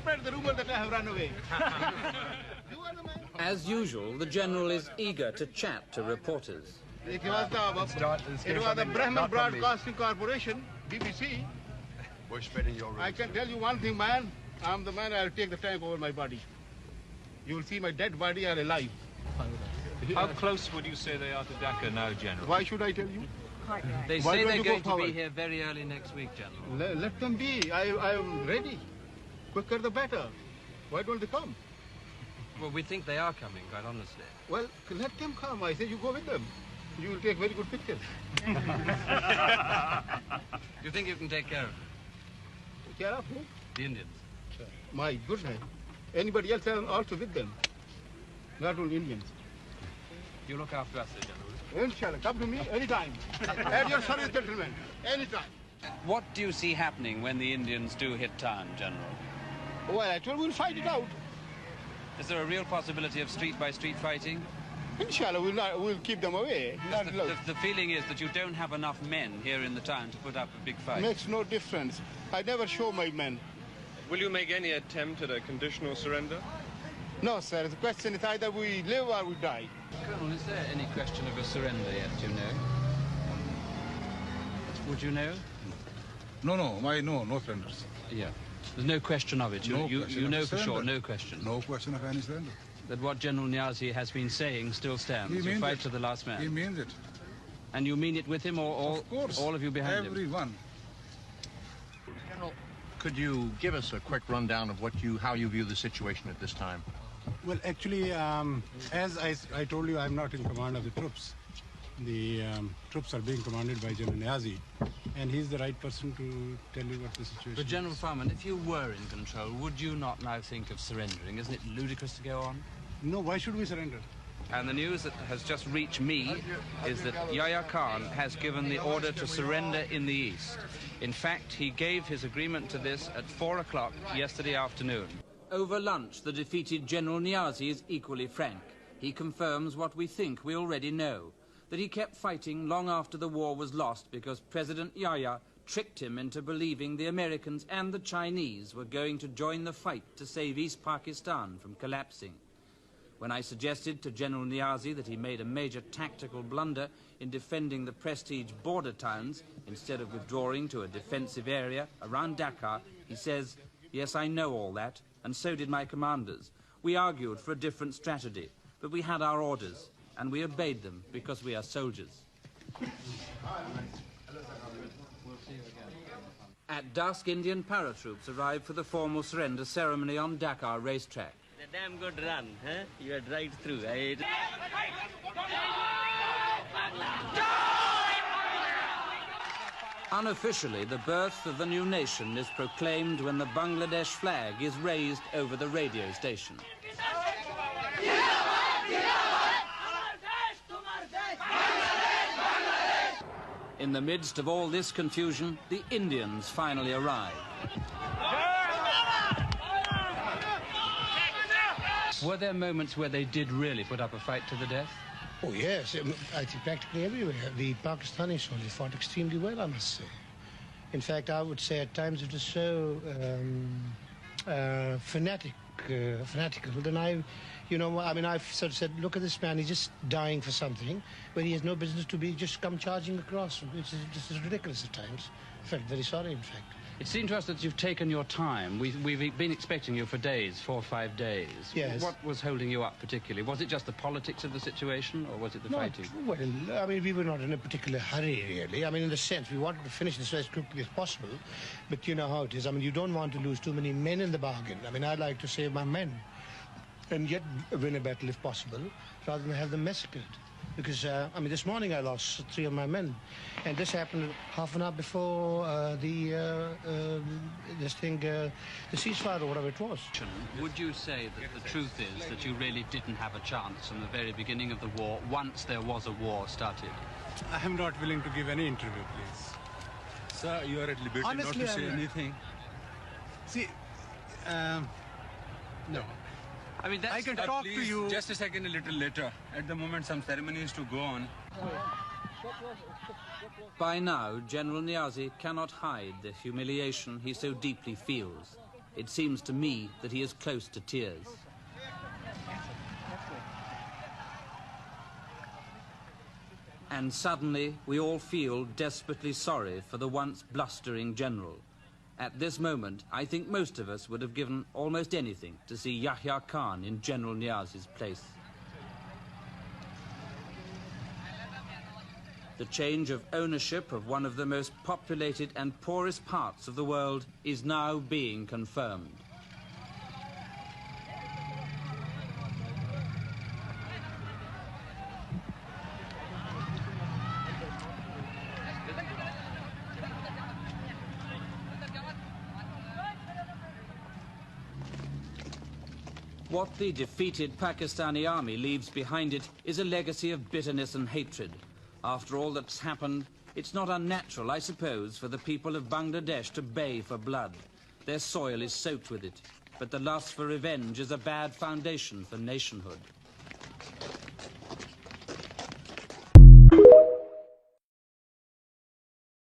spread the rumor that I have run away. You are the man. As usual, the General is eager to chat to reporters. It was the Brahman Broadcasting Corporation, BBC. We're spreading your rumors. I can tell you one thing, man. I'm the man. I'll take the tank over my body. You will see my dead body or alive. How close would you say they are to Dhaka now, General? Why should I tell you? They say they're going to be here very early next week, General. Let them be. I am ready. Quicker the better. Why don't they come? Well, we think they are coming, quite honestly. Well, let them come. I say you go with them. You will take very good pictures. You think you can take care of them? Take care of who? The Indians. My goodness. Anybody else also with them. Not only Indians. You look after us, General. Inshallah, come to me anytime. At your service, gentlemen. Anytime. What do you see happening when the Indians do hit town, General? Well, I told you we'll fight it out. Is there a real possibility of street-by-street fighting? Inshallah, we'll keep them away. The feeling is that you don't have enough men here in the town to put up a big fight. Makes no difference. I never show my men. Will you make any attempt at a conditional surrender? No, sir. The question is either we live or we die. Colonel, is there any question of a surrender yet, do you know? Would you know? No surrenders. Yeah. There's no question of it. You know for sure, no question. No question of any surrender. That what General Niazi has been saying still stands. You fight to the last man. He means it. And you mean it with him, or of course, all of you behind him? Everyone. General, could you give us a quick rundown of how you view the situation at this time? Well, actually, as I told you, I'm not in command of the troops. The troops are being commanded by General Niazi, and he's the right person to tell you what the situation is. But General Farman, if you were in control, would you not now think of surrendering? Isn't it ludicrous to go on? No, why should we surrender? And the news that has just reached me is that Yahya Khan has given the order to surrender in the east. In fact, he gave his agreement to this at 4 o'clock yesterday afternoon. Over lunch, the defeated General Niazi is equally frank. He confirms what we think we already know, that he kept fighting long after the war was lost because President Yahya tricked him into believing the Americans and the Chinese were going to join the fight to save East Pakistan from collapsing. When I suggested to General Niazi that he made a major tactical blunder in defending the prestige border towns instead of withdrawing to a defensive area around Dhaka, he says, "Yes, I know all that, and so did my commanders. We argued for a different strategy, but we had our orders, and we obeyed them because we are soldiers." At dusk, Indian paratroops arrived for the formal surrender ceremony on Dakar racetrack. A damn good run, huh? You had right through. Unofficially, the birth of the new nation is proclaimed when the Bangladesh flag is raised over the radio station. In the midst of all this confusion, the Indians finally arrive. Were there moments where they did really put up a fight to the death? Oh, yes. I think practically everywhere. The Pakistani soldiers fought extremely well, I must say. In fact, I would say at times it was so fanatical. Then I've sort of said, look at this man, he's just dying for something, when he has no business to be just come charging across. It's just ridiculous at times. I felt very sorry, in fact. It seemed to us that you've taken your time. We've been expecting you for days, 4 or 5 days. Yes. What was holding you up particularly? Was it just the politics of the situation, or was it the fighting? Well, I mean, we were not in a particular hurry, really. I mean, in the sense, we wanted to finish this as quickly as possible, but you know how it is. I mean, you don't want to lose too many men in the bargain. I mean, I like to save my men, and yet win a battle if possible, rather than have them massacred. Because, this morning I lost 3 of my men. And this happened half an hour before the ceasefire or whatever it was. Would you say that the truth is that you really didn't have a chance from the very beginning of the war, once there was a war started? I am not willing to give any interview, please. Sir, you are at liberty Honestly, not to say anything. See, no. I mean, I can talk to you. Just a second, a little later. At the moment, some ceremony is to go on. By now, General Niazi cannot hide the humiliation he so deeply feels. it seems to me that he is close to tears. And suddenly, we all feel desperately sorry for the once blustering general. At this moment, I think most of us would have given almost anything to see Yahya Khan in General Niaz's place. The change of ownership of one of the most populated and poorest parts of the world is now being confirmed. What the defeated Pakistani army leaves behind it is a legacy of bitterness and hatred. After all that's happened, it's not unnatural, I suppose, for the people of Bangladesh to bay for blood. Their soil is soaked with it, but the lust for revenge is a bad foundation for nationhood.